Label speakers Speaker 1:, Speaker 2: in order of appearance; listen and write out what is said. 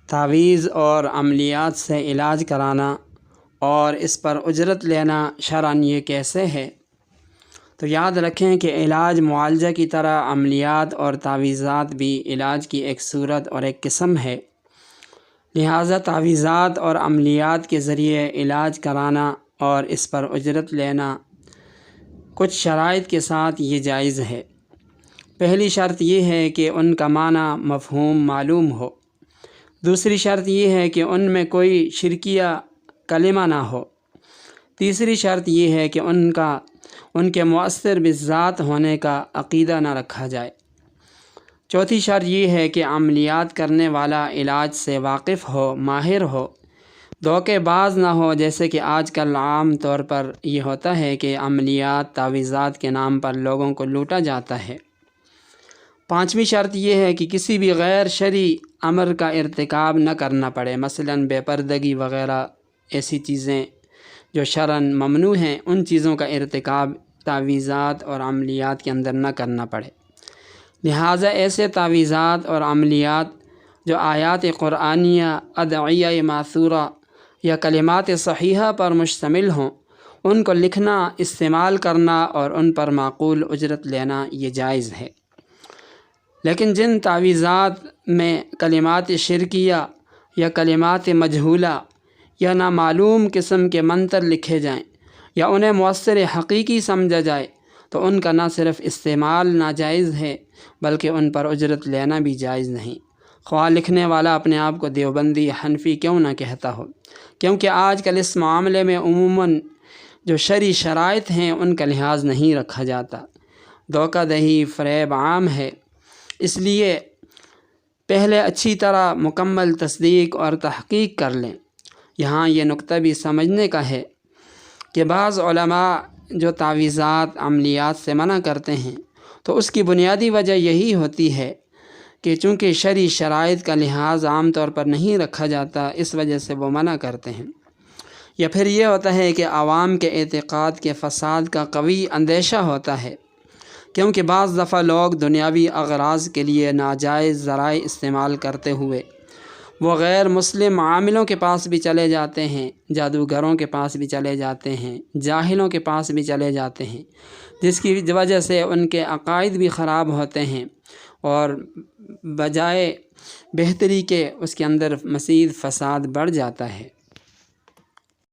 Speaker 1: تعویذ اور عملیات سے علاج کرانا اور اس پر اجرت لینا شرعاً یہ کیسے ہے؟ تو یاد رکھیں کہ علاج معالجہ کی طرح عملیات اور تعویذات بھی علاج کی ایک صورت اور ایک قسم ہے، لہٰذا تعویذات اور عملیات کے ذریعے علاج کرانا اور اس پر اجرت لینا کچھ شرائط کے ساتھ یہ جائز ہے۔ پہلی شرط یہ ہے کہ ان کا معنی مفہوم معلوم ہو۔ دوسری شرط یہ ہے کہ ان میں کوئی شرکیہ کلمہ نہ ہو۔ تیسری شرط یہ ہے کہ ان کے مؤثر بالذات ہونے کا عقیدہ نہ رکھا جائے۔ چوتھی شرط یہ ہے کہ عملیات کرنے والا علاج سے واقف ہو، ماہر ہو، دھوکے باز نہ ہو، جیسے کہ آج کل عام طور پر یہ ہوتا ہے کہ عملیات تعویذات کے نام پر لوگوں کو لوٹا جاتا ہے۔ پانچویں شرط یہ ہے کہ کسی بھی غیر شرعی امر کا ارتکاب نہ کرنا پڑے، مثلاً بے پردگی وغیرہ ایسی چیزیں جو شرعاً ممنوع ہیں، ان چیزوں کا ارتکاب تعویذات اور عملیات کے اندر نہ کرنا پڑے۔ لہٰذا ایسے تعویذات اور عملیات جو آیات قرآنیہ، ادعیہ ماثورہ یا کلمات صحیحہ پر مشتمل ہوں، ان کو لکھنا، استعمال کرنا اور ان پر معقول اجرت لینا یہ جائز ہے۔ لیکن جن تعویذات میں کلمات شرکیہ یا کلمات مجہولہ یا نامعلوم قسم کے منتر لکھے جائیں یا انہیں مؤثر حقیقی سمجھا جائے تو ان کا نہ صرف استعمال ناجائز ہے بلکہ ان پر اجرت لینا بھی جائز نہیں، خواہ لکھنے والا اپنے آپ کو دیوبندی، حنفی کیوں نہ کہتا ہو، کیونکہ آج کل اس معاملے میں عموماً جو شرعی شرائط ہیں ان کا لحاظ نہیں رکھا جاتا، دھوکہ دہی، فریب عام ہے۔ اس لیے پہلے اچھی طرح مکمل تصدیق اور تحقیق کر لیں۔ یہاں یہ نقطہ بھی سمجھنے کا ہے کہ بعض علماء جو تعویذات، عملیات سے منع کرتے ہیں تو اس کی بنیادی وجہ یہی ہوتی ہے کہ چونکہ شرعی شرائط کا لحاظ عام طور پر نہیں رکھا جاتا، اس وجہ سے وہ منع کرتے ہیں۔ یا پھر یہ ہوتا ہے کہ عوام کے اعتقاد کے فساد کا قوی اندیشہ ہوتا ہے، کیونکہ بعض دفعہ لوگ دنیاوی اغراض کے لیے ناجائز ذرائع استعمال کرتے ہوئے وہ غیر مسلم عاملوں کے پاس بھی چلے جاتے ہیں، جادوگروں کے پاس بھی چلے جاتے ہیں، جاہلوں کے پاس بھی چلے جاتے ہیں، جس کی وجہ سے ان کے عقائد بھی خراب ہوتے ہیں اور بجائے بہتری کے اس کے اندر مزید فساد بڑھ جاتا ہے۔